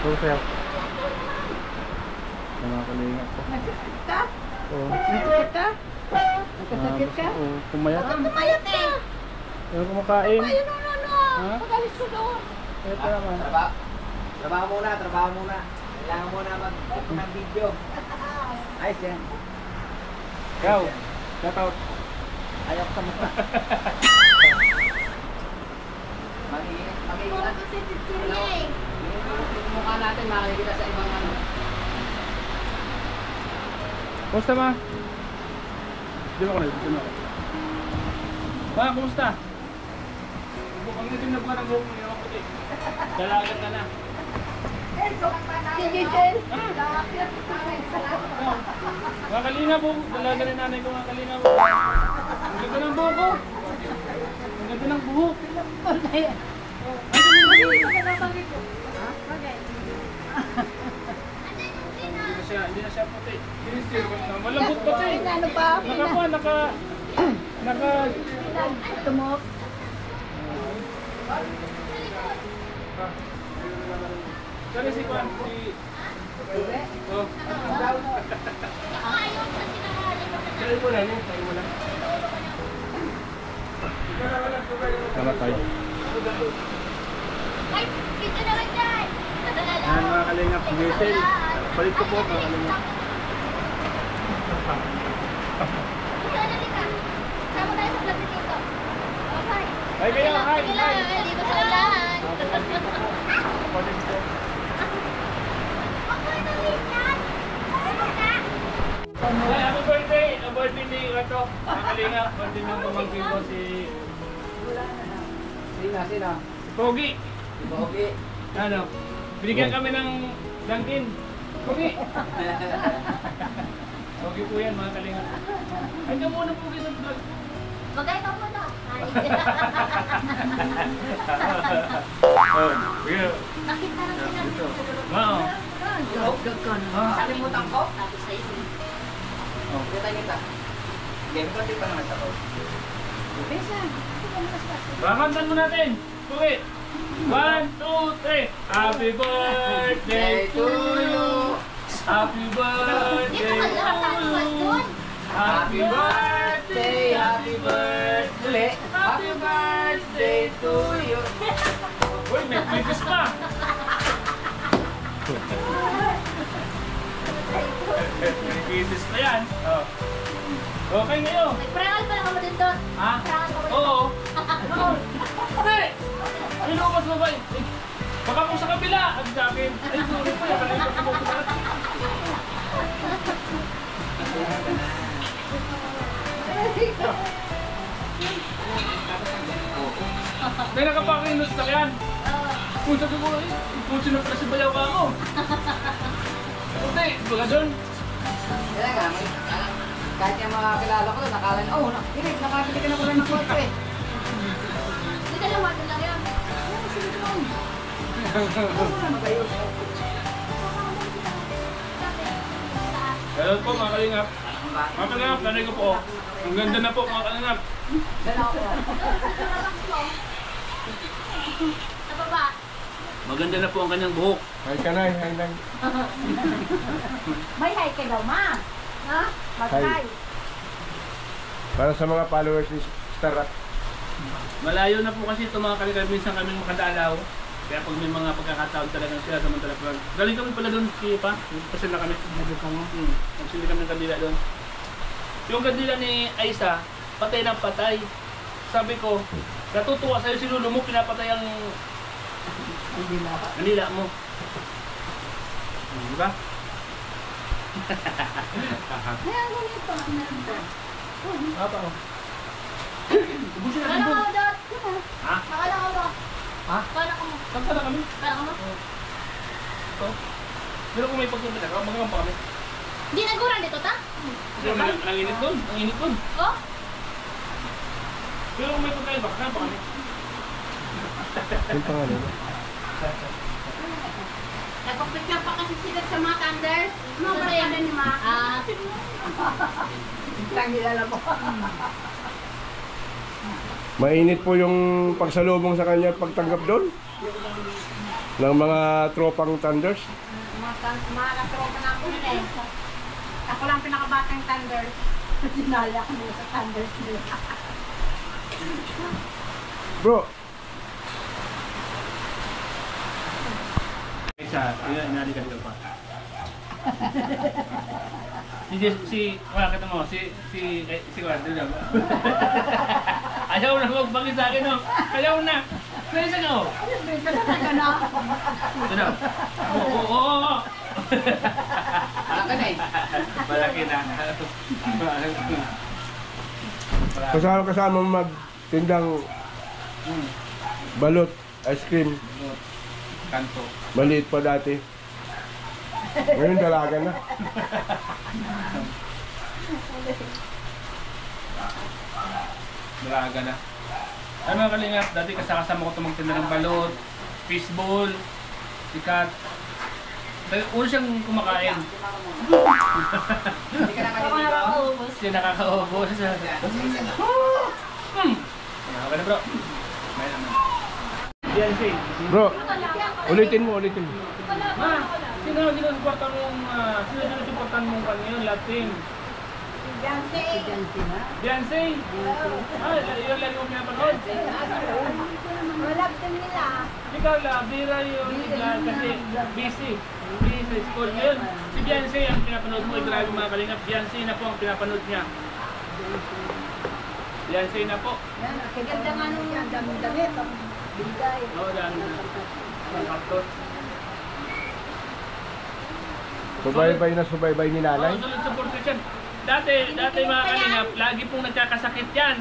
So, sayo. Mga kalingap po. Nagkasakit ka? Oo. Nagkasakit ka? Nagkasakit ka? Oo, pumayat. Kumayat ka! Yung kumakain. Ayun, no. Ha? Pagalis ko doon. Ito naman. Trabaho muna. Kailangan muna ng video. Ayos yan. Ikaw. Shout out. Ayok sa mukha. Mag-iingat. Kasi chichirya eh. Yung mukha natin makikita sa ibang ano. Kumusta ma? Di ba ko na? Ma, kumusta? Ang itim na buka ng buhok mo yung puti. Dalagat ka na. Si Giselle. Mga kalinga po. Dalaga rin nanay ko mga kalinga po. Ang ganda ng buhok ko. Ang ganda ng buhok. Hindi na siya puti. Malambot puti. Ano pa? Naka Tumok. Saan si Juan? Oh. Saan mo lang yun? Saan mo lang? Salamat tayo. Ay, kita naman dyan. Yan mga kalingap, si Giselle. Palit ko po mga kalingap. Sama tayo sa vlog dito. Okay. Hi kayo, hi! Sige lang, dito sa ulan. Palit ko. Hi, happy birthday! Ang birthday ni Rato. Mga kalingap, birthday ng pamangkin ko si Sino? Pogi. Si Bobby. Ano? Binigyan kami ng Dunkin. Pogi! Pogi po yan mga kalingap. Ay, ka muna Pogi sa vlog. Magay ka muna. Oh, yeah. Nakita na sila. Wow. Kalimutan ko? Tapos sa'yo. Oh. Kita. Game ko, di pa naman sa ko. Pesa. Bakantan mo natin. Pogi. 1, 2, 3. Happy birthday to you. Happy birthday Dito ka lang sa to you. doon. Happy birthday, happy birthday, happy birthday to you. Uy, may kiss pa. May kisses na yan. Oh. Okay ngayon. Nagprangal pa lang ako din doon. Ha? Prangal pa ulit. Oo. Hindi. Inuwas mo ba? Baka po sa kabila. Ang sa akin. Ay, sorry po. Nakalimutan mo ko. May nakapakinos na yan. Kung sabi ko, kung sino pala si Bayaw ka ako. Puti, baga doon. Kaya nga, kahit yung mga kilala ko, nakala na, oh, nakabili ka na pala ng kotse eh. Hindi ka lang, wato lang yan. Hello po mga kalingap. Mga kalingap, nanay ko po. Ang ganda na po mga kalingap. Sa baba. Maganda na po ang kanyang buhok. Hi ka na, hi na. May hi ka daw, ma. Ha? Mag-hi. Para sa mga followers ni Star Rock. Malayo na po kasi ito mga kalingap. Minsan kaming makadalaw. Kaya pag may mga pagkakataon talaga sila samantala po. Galing kami pala doon, pa. Kasi na kami. Nagsili kami ng kandila doon. Yung kandila ni Aisa, patay ng patay. Sabi ko, natutuwa sa'yo si Lulu mo, pinapatay ang kandila mo. Diba? May ang ganito. Apa o? Ubusin natin Kala doon. ko daw. Ha? Kala ko daw. Ha? Kala ko mo. Saan na kami? Kala ko mo. Ito. Pero kung may pagpunta ka, magagampa kami. Di naguran dito, ta? Pero ang init doon. Ang init doon. Oh? Pero kung may pagkain, baka kaya pa kami. Yung pangalan mo? Nagpapicture pa kasi sila sa mga thunders. Ano ba yan ni ma? Ah. Tangilala mo. Mainit po yung pagsalubong sa kanya at pagtanggap doon. ng mga tropang Thunders. Mga katropa na ako nila eh. Ako lang pinakabatang Thunder. Sinali ako nila sa Thunders nila. Bro, Isa, yun, inali ka dito pa. Wala kita mo, si Wanda lang. Ayaw na magbangin sa akin, no? Ayaw na. May isa ka, oh. Ito na. Oo. Malaki na eh. Malaki na. kasama magtindang balot, ice cream. Kanto. Maliit pa dati. Ngayon dalaga na. Dalaga na. Ay mga kalingap, dati kasama ko ito magtinda ng balot, fishball, sikat. Ulo siyang kumakain. Hindi ka na maliligaw. Siya nakakaubos. Ano bro? May naman. Yan si. Bro, ulitin mo. Ma, sino sinusuportan mong kanyo? Latin. Beyonce? Ah, yun lagi mo pinapanood? Malap din nila. Ikaw lang, bira yung kasi busy sa school ngayon. Si Beyonce ang pinapanood mo, grabe mga kalingap. Beyonce na po ang pinapanood niya. Beyonce na po. Kaganda nga nung dami-dami. Bigay. Oo, dami na. Ang kaptot. Subaybay ni nanay. Oo, solid supporters yan. Dati mga kalingap, lagi pong nagkakasakit yan.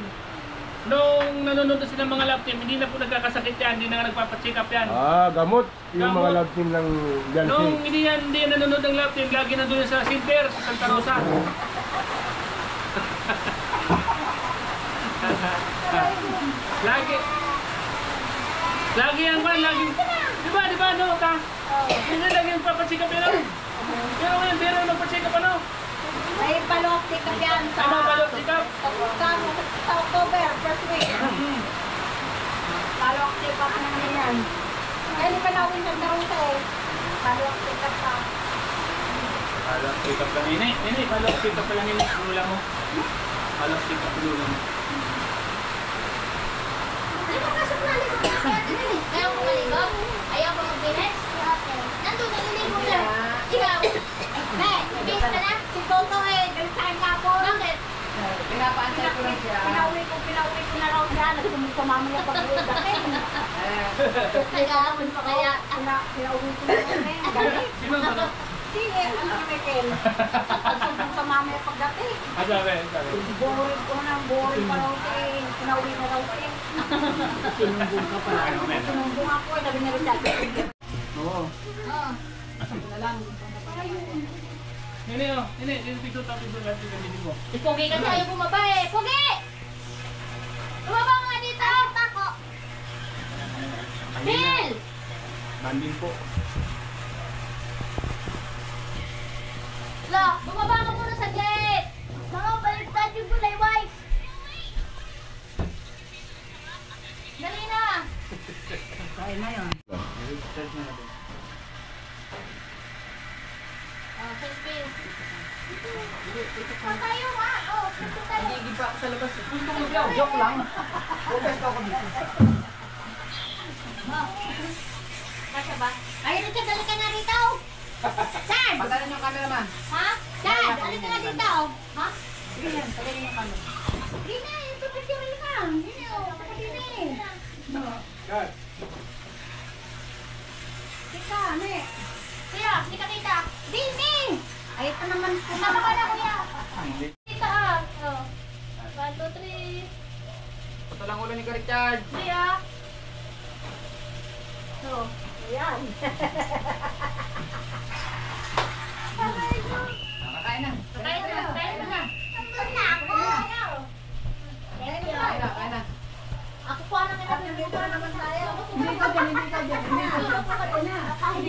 Nung nanonood sila ng mga love team, hindi na po nagkakasakit yan, hindi na nga nagpapacheck up yan. Gamot. Yung Gamot. mga love team ng Beyonce. Nung hindi yan nanonood ng love team, lagi nandun yan sa Silver, sa Santa Rosa. Lagi yan ba? Di ba, no, ka? Hindi lagi nagpapacheck up yan. Pero ngayon, pero nagpacheck up ano? May paloktik ka yan sa... Ano paloktik ka? Sa October, first week. Paloktik pa ka naman yan. Kaya di pa nawin sa Darusa eh. Paloktik ka pa. Paloktik up lang ini. Paloktik up lang ini. Lula mo. Paloktik up lula mo. Di ba kasok naligo na kaya din eh? Ayaw ko maligo? Ayaw ko magbilis? Nandun, naliligo na. Ikaw. Bis ka na? Si Toto eh, galitaan ka ako. Bakit? Pinapaantay ko lang siya. Pinauwi ko na raw siya. Nagsumunta mamaya pag-uwi dating. Nag-aapon pa kaya. Pinauwi ko na rin. Sino ba? Sige, ano si Michael? Nagsumbong sa mamaya pagdating. Sabi. Boring ko na, boring pa raw siya eh. Pinauwi na raw siya. Sinumbong ka pala. Sinumbong ako eh, sabi niya rin siya. Oo. Na lang. Hindi, yung picture natin doon natin gamitin mo. Si Pogi kasi ayaw bumaba eh. Pogi! Bumaba nga dito! Tako! Bill! Banding po. Lo, bumaba ka muna saglit! Mga baliktad yung gulay wise! Dali na! Kaya na yun. Tayo nga! Oh, punto tayo! Hindi pa ako sa labas. Punto mo daw. Joke lang. Focus ako dito. Kasya ba? Ay, Richard, dali ka na rito! Chad! Patalan yung cameraman. Ha? Chad, dali ka na dito! Ha? Sige yan. Patalan yung camera. Hindi na, yung pipicturean ka! Hindi na, kapatid Cut. Tika, ne? Kuya, hindi ka kita! Dini! Ay, ito naman po. Tama ka na, kuya! Kita ah! Oh. 1, 2, 3. Patalang ulo ni Richard. Hindi ah! So, ayan. Nakakain na. Kakain na, kakain na. Nandun na ako! Thank you. Kain na. Ako po ang nandito naman tayo. Hindi ka dyan. Hindi ka dyan. Hindi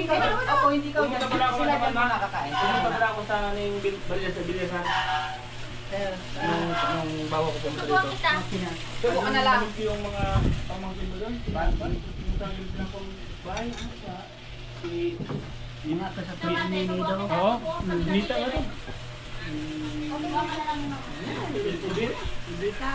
ka dyan. Ako hindi ka dyan. Sila dyan mga nakakain. Pumunta pala ako sa aning bilisan. Nung bawa ko pumunta Tutuwa dito. kita. Subo ka na lang. Yung mga pamangkin mo doon. Pumunta ang bilisan ko. Bahay ano siya? Si... Mga ka sa tuwing nini daw. Oo, nita ka rin. Okay, baka na lang naman. Ibita.